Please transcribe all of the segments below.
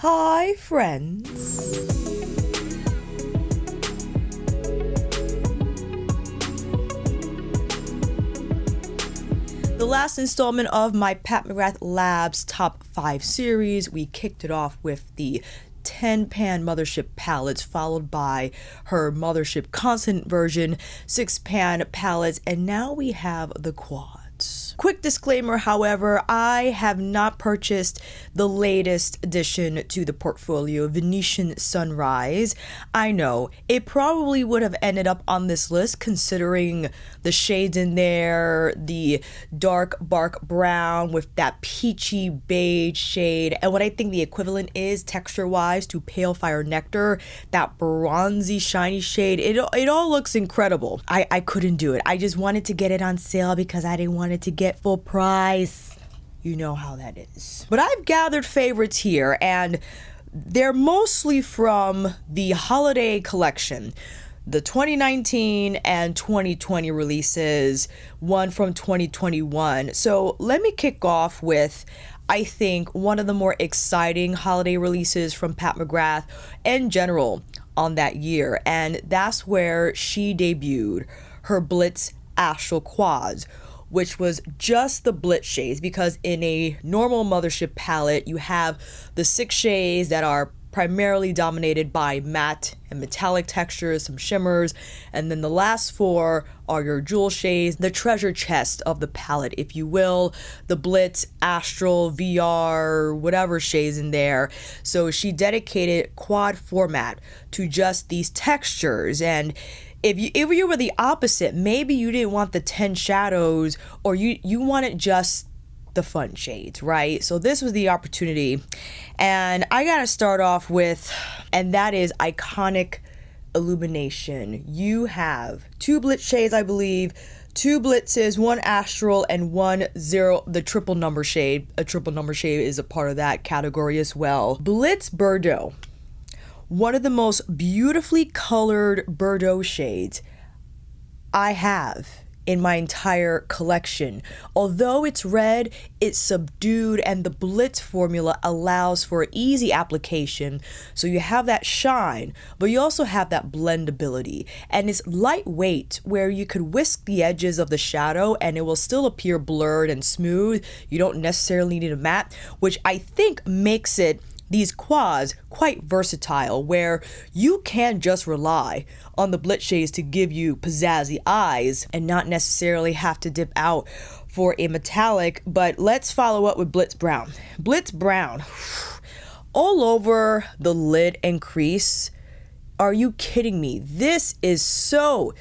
Hi, friends. The last installment of my Pat McGrath Labs Top 5 series, we kicked it off with the 10-pan Mothership palettes, followed by her Mothership Constant version 6-pan palettes, and now we have the quads. Quick disclaimer, however, I have not purchased the latest addition to the portfolio, Venusian Sunrise. I know, it probably would have ended up on this list considering the shades in there, the dark bark brown with that peachy beige shade, and what I think the equivalent is texture-wise to Pale Fire Nectar, that bronzy shiny shade. It all looks incredible. I couldn't do it. I just wanted to get it on sale because I didn't want it to get full price. You know how that is. But I've gathered favorites here, and they're mostly from the holiday collection. The 2019 and 2020 releases, one from 2021. So let me kick off with, I think, one of the more exciting holiday releases from Pat McGrath in general on that year. And that's where she debuted her Blitz Astral quads, which was just the Blitz shades, because in a normal Mothership palette, you have the 6 shades that are primarily dominated by matte and metallic textures, some shimmers, and then the last 4 are your jewel shades, the treasure chest of the palette, if you will, the Blitz, Astral, VR, whatever shades in there. So she dedicated quad format to just these textures, and if you were the opposite, maybe you didn't want the 10 shadows, or you wanted just the fun shades, right? So this was the opportunity. And I gotta start off with, and that is iconic Illumination. You have 2 Blitz shades, I believe, 2 Blitzes, 1 Astral, and 1 0, the triple number shade. A triple number shade is a part of that category as well. Blitz Bordeaux. One of the most beautifully colored Bordeaux shades I have in my entire collection. Although it's red, it's subdued, and the Blitz formula allows for easy application. So you have that shine, but you also have that blendability. And it's lightweight, where you could whisk the edges of the shadow and it will still appear blurred and smooth. You don't necessarily need a matte, which I think makes these quads quite versatile, where you can just rely on the Blitz shades to give you pizzazzy eyes and not necessarily have to dip out for a metallic. But let's follow up with Blitz Brown. Blitz Brown, all over the lid and crease. Are you kidding me? This is so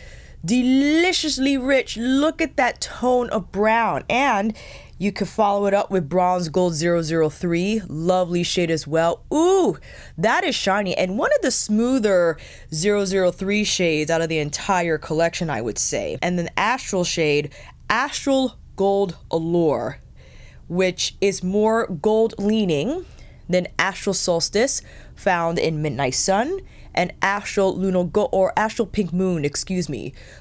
deliciously rich. Look at that tone of brown. And you could follow it up with Bronze Gold 003. Lovely shade as well. Ooh, that is shiny. And one of the smoother 003 shades out of the entire collection, I would say. And then Astral shade, Astral Gold Allure, which is more gold leaning than Astral Solstice, found in Midnight Sun, and Astral Lunar Gold, or Astral Pink Moon,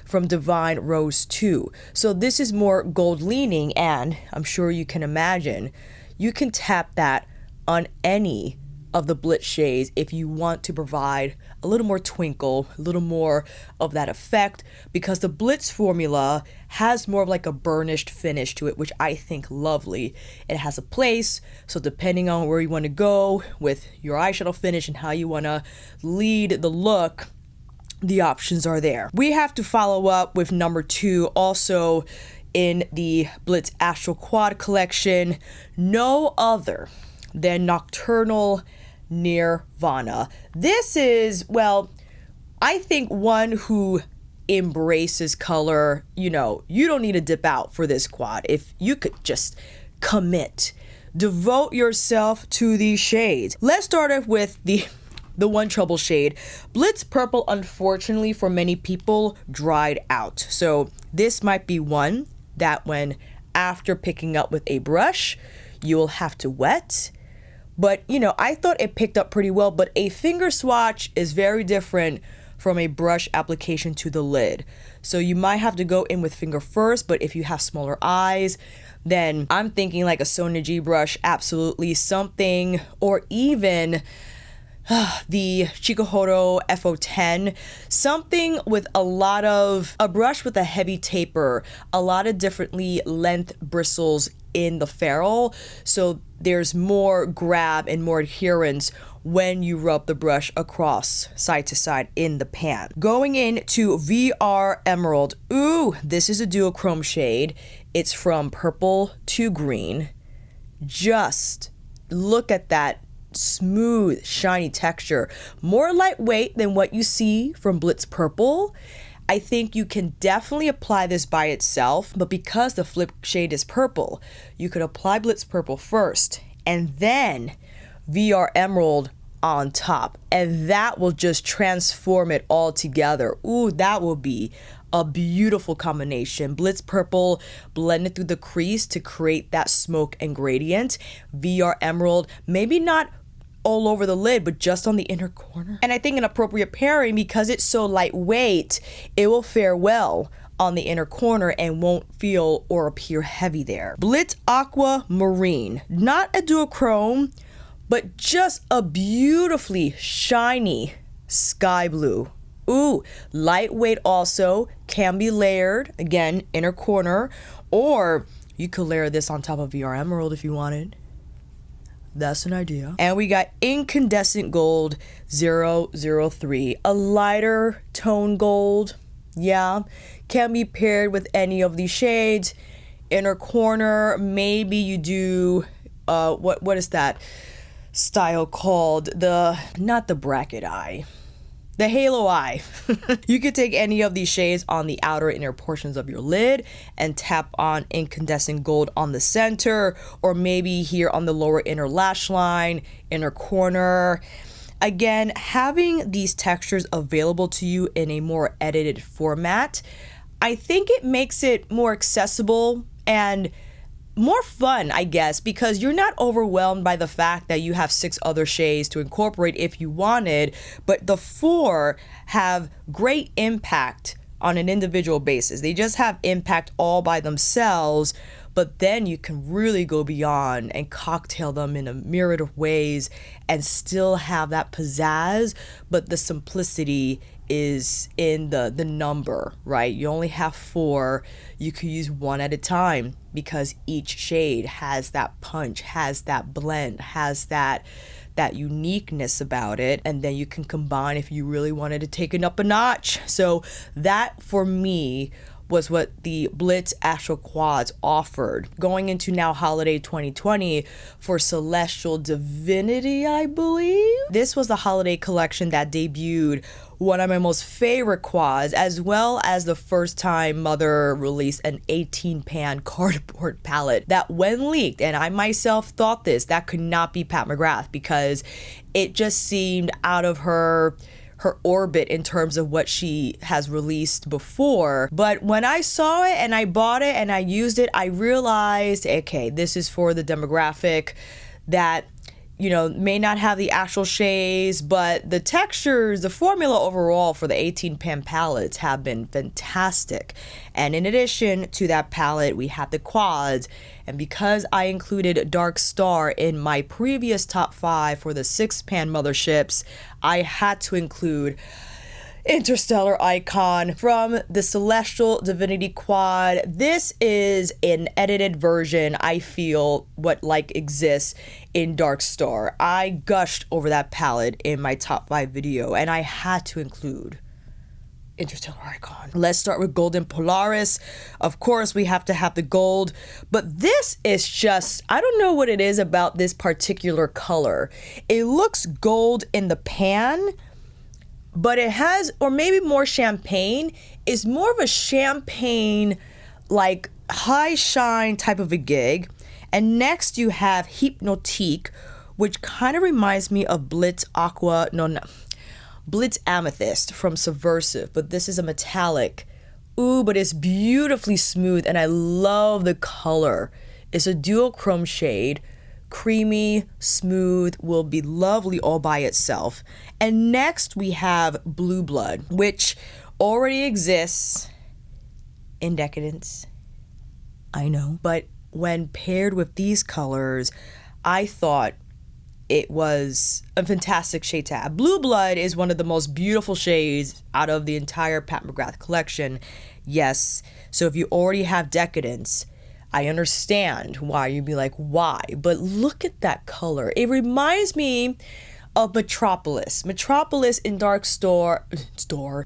from Divine Rose 2. So this is more gold leaning, and I'm sure you can imagine, you can tap that on any of the Blitz shades if you want to provide a little more twinkle, a little more of that effect, because the Blitz formula has more of like a burnished finish to it, which I think lovely. It has a place, so depending on where you want to go with your eyeshadow finish and how you want to lead the look, the options are there. We have to follow up with number 2, also in the Blitz Astral Quad collection, no other than Nocturnal Nirvana. This is, well, I think one who embraces color. You know, you don't need to dip out for this quad. If you could just commit, devote yourself to these shades. Let's start off with the one trouble shade. Blitz Purple, unfortunately for many people, dried out. So this might be one that when after picking up with a brush, you'll have to wet. But, you know, I thought it picked up pretty well, but a finger swatch is very different from a brush application to the lid. So you might have to go in with finger first, but if you have smaller eyes, then I'm thinking like a Sonia brush, absolutely, something, or even the Chikuhodo FO10, something with a brush with a heavy taper, a lot of differently length bristles in the ferrule, so there's more grab and more adherence when you rub the brush across side to side in the pan. Going into VR Emerald. Ooh, this is a duochrome shade. It's from purple to green. Just look at that smooth, shiny texture. More lightweight than what you see from Blitz Purple. I think you can definitely apply this by itself, but because the flip shade is purple, you could apply Blitz Purple first and then VR Emerald on top, and that will just transform it all together. Ooh, that will be a beautiful combination. Blitz Purple blended through the crease to create that smoke and gradient. VR Emerald, maybe not all over the lid, but just on the inner corner. And I think an appropriate pairing, because it's so lightweight, it will fare well on the inner corner and won't feel or appear heavy there. Blitz Aqua Marine, not a duochrome, but just a beautifully shiny sky blue. Ooh, lightweight also, can be layered, again, inner corner, or you could layer this on top of VR Emerald if you wanted. That's an idea. And we got Incandescent Gold 003, a lighter tone gold. Yeah, can be paired with any of these shades. Inner corner, maybe you do, what is that style called? Not the bracket eye. The halo eye. You could take any of these shades on the outer inner portions of your lid and tap on incandescent gold on the center, or maybe here on the lower inner lash line, inner corner. Again, having these textures available to you in a more edited format, I think it makes it more accessible and more fun, I guess, because you're not overwhelmed by the fact that you have 6 other shades to incorporate if you wanted, but the 4 have great impact on an individual basis. They just have impact all by themselves, but then you can really go beyond and cocktail them in a myriad of ways and still have that pizzazz, but the simplicity is in the number, right? You only have 4. You could use 1 at a time because each shade has that punch, has that blend, has that uniqueness about it, and then you can combine if you really wanted to take it up a notch. So that for me was what the Blitz Astral Quads offered. Going into now holiday 2020 for Celestial Divinity, I believe. This was the holiday collection that debuted one of my most favorite quads, as well as the first time Mother released an 18-pan cardboard palette that when leaked, and I myself thought that could not be Pat McGrath because it just seemed out of her orbit in terms of what she has released before. But when I saw it and I bought it and I used it, I realized, okay, this is for the demographic that, you know, may not have the actual shades, but the textures, the formula overall for the 18-pan palettes have been fantastic. And in addition to that palette, we have the quads. And because I included Dark Star in my previous top 5 for the 6-pan motherships, I had to include Interstellar Icon from the Celestial Divinity Quad. This is an edited version, I feel, what like exists in Dark Star. I gushed over that palette in my top 5 video, and I had to include Interstellar Icon. Let's start with Golden Polaris. Of course, we have to have the gold, but this is just, I don't know what it is about this particular color. It looks gold in the pan, but it has, or maybe more champagne, is more of a champagne, like high shine type of a gig. And next you have Hypnotique, which kind of reminds me of Blitz Amethyst from Subversive, but this is a metallic. Ooh, but it's beautifully smooth and I love the color. It's a dual chrome shade, creamy, smooth, will be lovely all by itself. And next we have Blue Blood, which already exists in Decadence. I know, but when paired with these colors, I thought it was a fantastic shade to have. Blue Blood is one of the most beautiful shades out of the entire Pat McGrath collection. Yes, so if you already have Decadence, I understand why you'd be like, why? But look at that color. It reminds me of Metropolis. Metropolis in Dark Store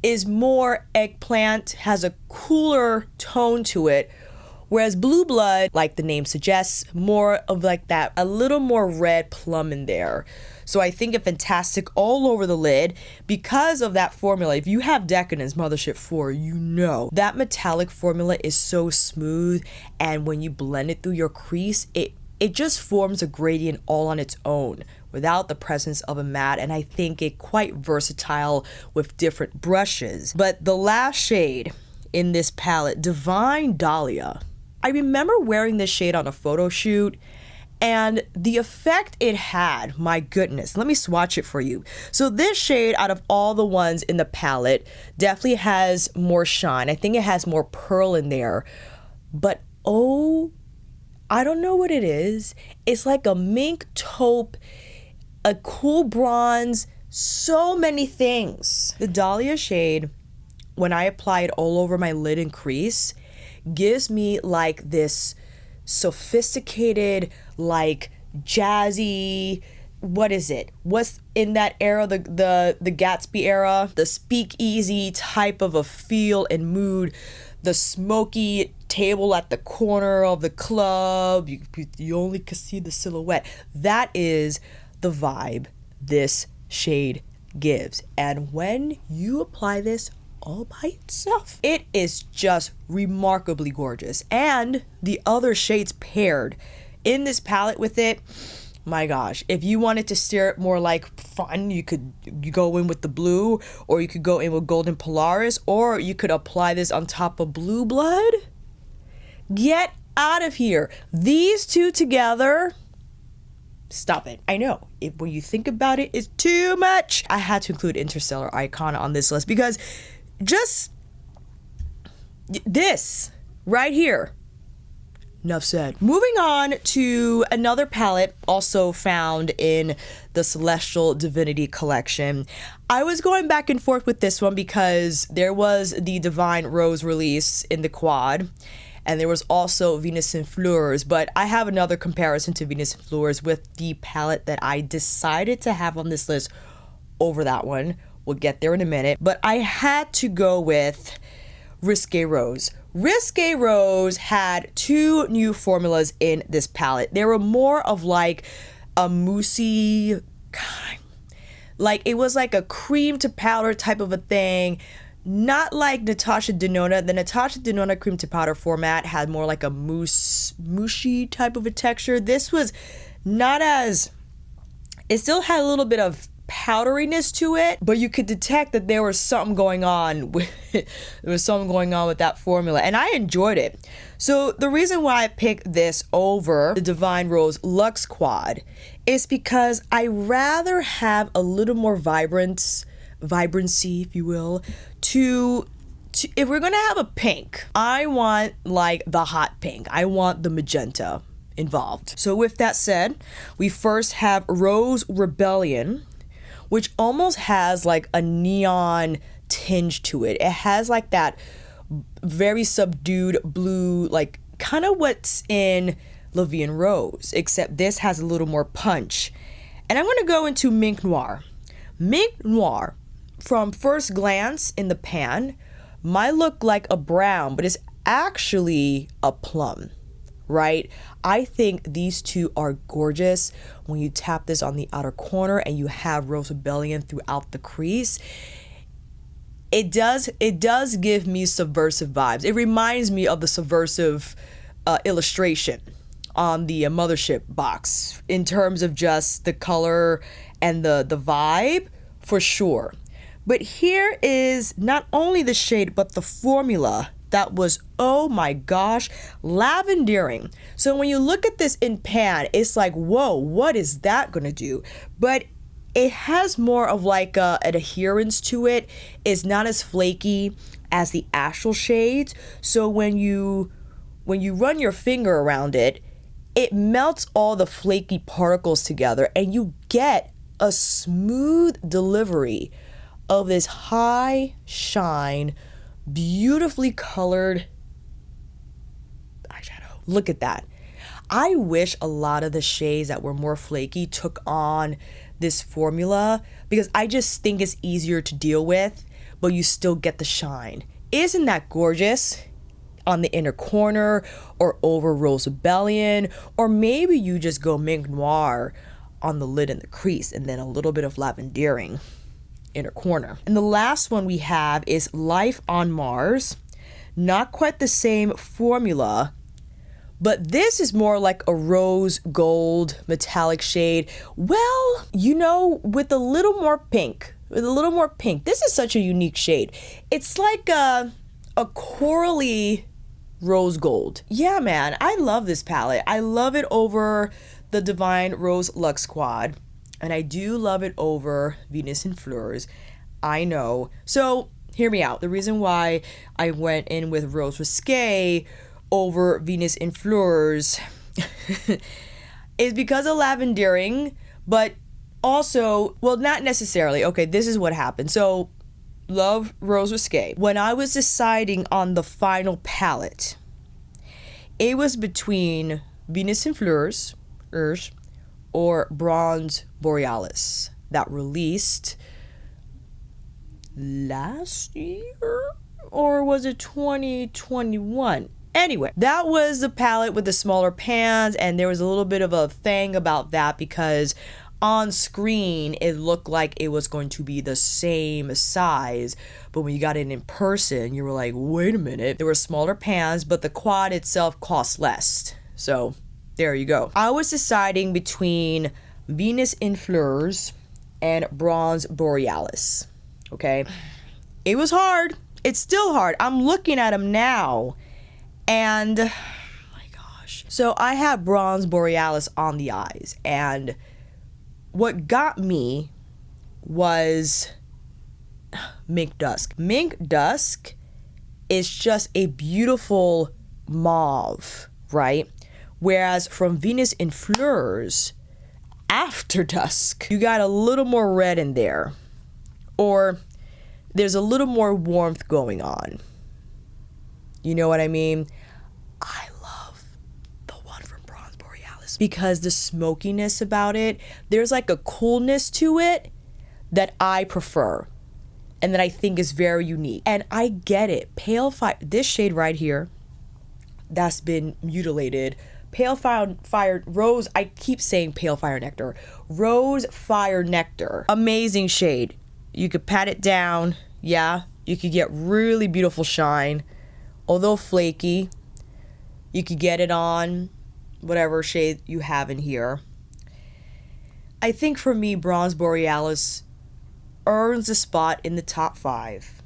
is more eggplant, has a cooler tone to it. Whereas Blue Blood, like the name suggests, more of like that, a little more red plum in there. So I think it's fantastic all over the lid because of that formula. If you have Decadence Mothership 4, you know that metallic formula is so smooth, and when you blend it through your crease, it just forms a gradient all on its own without the presence of a matte, and I think it quite versatile with different brushes. But the last shade in this palette, Divine Dahlia. I remember wearing this shade on a photo shoot, and the effect it had, my goodness, let me swatch it for you. So this shade, out of all the ones in the palette, definitely has more shine. I think it has more pearl in there, but oh, I don't know what it is. It's like a mink taupe, a cool bronze, so many things. The Dahlia shade, when I apply it all over my lid and crease, gives me like this sophisticated, like jazzy, what is it? What's in that era, the Gatsby era, the speakeasy type of a feel and mood, the smoky table at the corner of the club, you only can see the silhouette. That is the vibe this shade gives. And when you apply this all by itself, it is just remarkably gorgeous. And the other shades paired in this palette with it, my gosh, if you wanted to steer it more like fun, you go in with the blue, or you could go in with Golden Polaris, or you could apply this on top of Blue Blood. Get out of here. These two together, stop it. I know, when you think about it, it's too much. I had to include Interstellar Icon on this list because just this right here. Enough said. Moving on to another palette also found in the Celestial Divinity collection. I was going back and forth with this one because there was the Divine Rose release in the quad, and there was also Venus in Fleurs, but I have another comparison to Venus in Fleurs with the palette that I decided to have on this list over that one. We'll get there in a minute, but I had to go with Risqué Rose. Risqué Rose had two new formulas in this palette. They were more of like a moussey, like it was like a cream to powder type of a thing. Not like Natasha Denona. The Natasha Denona cream to powder format had more like a mushy type of a texture. This was not as, it still had a little bit of powderiness to it, but you could detect that there was something going on with that formula, and I enjoyed it. So the reason why I picked this over the Divine Rose Luxe Quad is because I rather have a little more vibrancy, if you will, to if we're gonna have a pink, I want like the hot pink. I want the magenta involved. So with that said, we first have Rose Rebellion, which almost has like a neon tinge to it. It has like that very subdued blue, like kind of what's in La Vie en Rose, except this has a little more punch. And I'm gonna go into Mink Noir. Mink Noir, from first glance in the pan, might look like a brown, but it's actually a plum, right? I think these two are gorgeous. When you tap this on the outer corner and you have Rose Rebellion throughout the crease, it does give me subversive vibes. It reminds me of the subversive illustration on the Mothership box in terms of just the color and the vibe, for sure. But here is not only the shade, but the formula that was, oh my gosh, lavendering. So when you look at this in pan, it's like, whoa, what is that gonna do? But it has more of like an adherence to it. It's not as flaky as the Astral shades. So when you run your finger around it, it melts all the flaky particles together and you get a smooth delivery of this high shine, beautifully colored eyeshadow. Look at that. I wish a lot of the shades that were more flaky took on this formula because I just think it's easier to deal with, but you still get the shine. Isn't that gorgeous? On the inner corner or over Rose Rebellion, or maybe you just go Mink Noir on the lid and the crease and then a little bit of lavendering inner corner. And the last one we have is Life on Mars. Not quite the same formula, but this is more like a rose gold metallic shade. Well, you know, with a little more pink. This is such a unique shade. It's like a corally rose gold. Yeah, man, I love this palette. I love it over the Divine Rose Luxe Quad. And I do love it over Venus in Fleurs. I know. So hear me out. The reason why I went in with Rose Risqué over Venus in Fleurs is because of lavendering, but also, well, not necessarily. Okay, this is what happened. So love Rose Risqué. When I was deciding on the final palette, it was between Venus in Fleurs or Bronze Borealis that released last year, or was it 2021? Anyway, that was the palette with the smaller pans, and there was a little bit of a thing about that because on screen it looked like it was going to be the same size, but when you got it in person, you were like, wait a minute, there were smaller pans, but the quad itself cost less. So there you go. I was deciding between Venus in Fleurs and Bronze Borealis. Okay, it was hard. It's still hard. I'm looking at them now, and oh my gosh. So I have Bronze Borealis on the eyes, and what got me was Mink Dusk. Mink Dusk is just a beautiful mauve, right? Whereas from Venus in Fleurs, After Dusk, you got a little more red in there, or there's a little more warmth going on. You know what I mean? I love the one from Bronze Borealis because the smokiness about it, there's like a coolness to it that I prefer and that I think is very unique. And I get it. Pale Fire, this shade right here, that's been mutilated. Pale Fire Rose, I keep saying Pale Fire Nectar. Rose Fire Nectar. Amazing shade. You could pat it down. Yeah, you could get really beautiful shine. Although flaky, you could get it on whatever shade you have in here. I think for me, Bronze Borealis earns a spot in the top 5.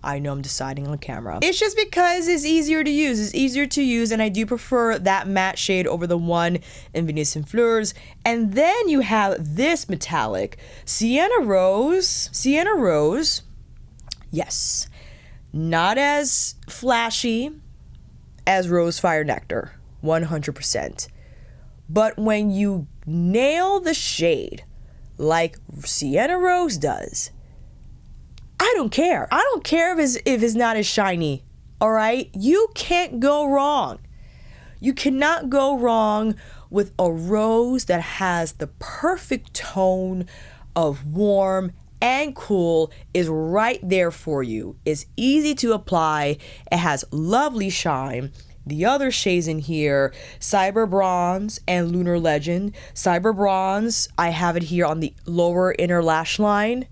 I know I'm deciding on camera. It's just because it's easier to use. It's easier to use, and I do prefer that matte shade over the one in Venus in Fleurs. And then you have this metallic, Sienna Rose. Sienna Rose, yes, not as flashy as Rose Fire Nectar, 100%. But when you nail the shade like Sienna Rose does, I don't care. I don't care if it's not as shiny, all right? You can't go wrong. You cannot go wrong with a rose that has the perfect tone of warm and cool, is right there for you. It's easy to apply. It has lovely shine. The other shades in here, Cyber Bronze and Lunar Legend. Cyber Bronze, I have it here on the lower inner lash line.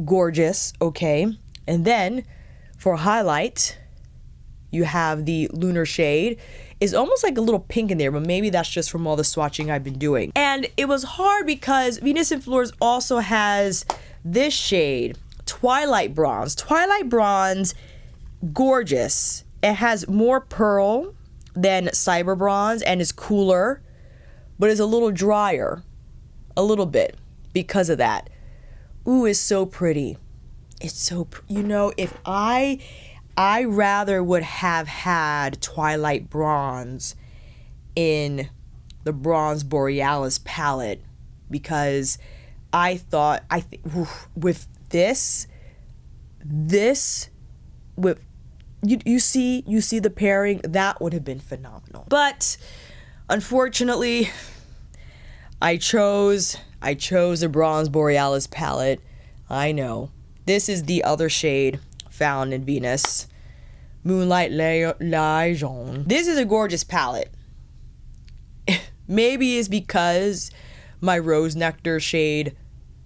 Gorgeous, okay. And then for highlight, you have the Lunar shade. It's almost like a little pink in there, but maybe that's just from all the swatching I've been doing. And it was hard because Venus in Fleurs also has this shade, Twilight Bronze. Twilight Bronze gorgeous. It has more pearl than Cyber Bronze and is cooler, but is a little drier, a little bit because of that. Ooh, it's so pretty. It's so, you know, if I rather would have had Twilight Bronze in the Bronze Borealis palette, because I thought, with this with you see the pairing, that would have been phenomenal. But unfortunately, I chose the Bronze Borealis palette. I know. This is the other shade found in Venus. Moonlight Liaison. This is a gorgeous palette. Maybe it's because my Rose Nectar shade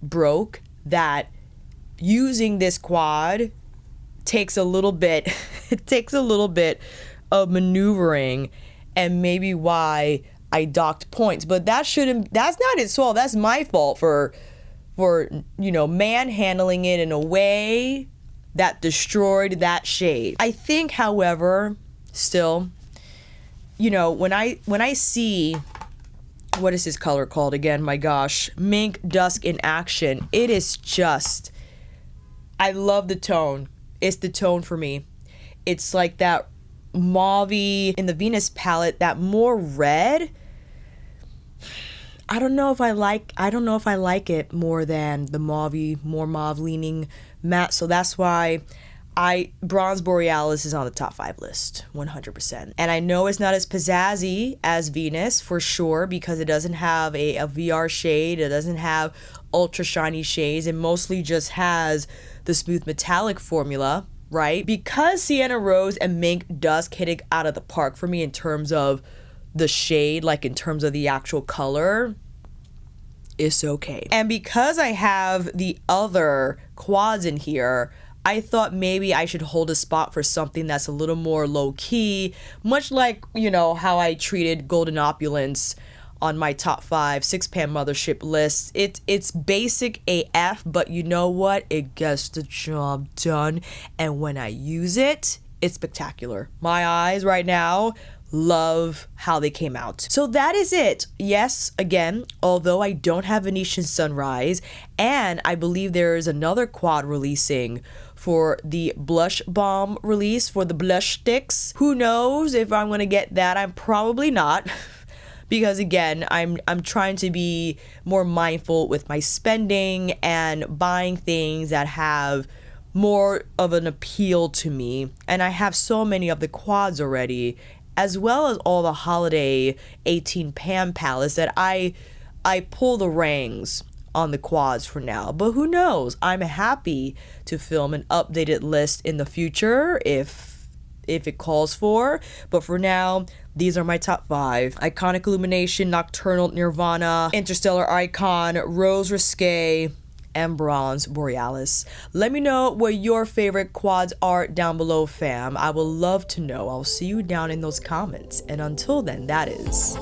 broke that using this quad takes a little bit of maneuvering, and maybe why I docked points. But that's not its fault. That's my fault for you know, manhandling it in a way that destroyed that shade. I think, however, still, you know, when I see, what is this color called again? My gosh, Mink Dusk in action. It is just, I love the tone. It's the tone for me. It's like that mauve-y in the Venus palette, that more red. I don't know if I like it more than the mauve-y, more mauve-leaning matte. So that's why Bronze Borealis is on the top 5 list, 100%. And I know it's not as pizzazzy as Venus, for sure, because it doesn't have a VR shade. It doesn't have ultra shiny shades. It mostly just has the smooth metallic formula, right? Because Sienna Rose and Mink Dusk hit it out of the park for me in terms of the shade, like in terms of the actual color, it's okay. And because I have the other quads in here, I thought maybe I should hold a spot for something that's a little more low-key, much like, you know, how I treated Golden Opulence on my top 5 6-pan mothership list. It's basic AF, but you know what? It gets the job done. And when I use it, it's spectacular. My eyes right now love how they came out. So that is it. Yes, again, although I don't have Venusian Sunrise, and I believe there is another quad releasing for the blush bomb release for the blush sticks. Who knows if I'm gonna get that? I'm probably not. Because again, I'm trying to be more mindful with my spending and buying things that have more of an appeal to me. And I have so many of the quads already, as well as all the holiday 18-pan palettes, that I pull the reins on the quads for now. But who knows? I'm happy to film an updated list in the future if it calls for. But for now, these are my top 5. Iconic Illumination, Nocturnal Nirvana, Interstellar Icon, Rose Risqué, and Bronze Borealis. Let me know what your favorite quads are down below, fam. I would love to know. I'll see you down in those comments. And until then, that is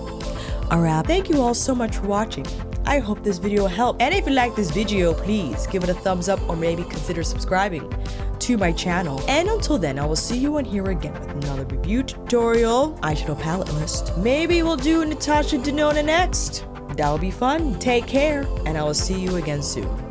a wrap. Thank you all so much for watching. I hope this video helped. And if you like this video, please give it a thumbs up or maybe consider subscribing to my channel. And until then, I will see you on here again with another review tutorial, eyeshadow palette list. Maybe we'll do Natasha Denona next. That'll be fun. Take care, and I will see you again soon.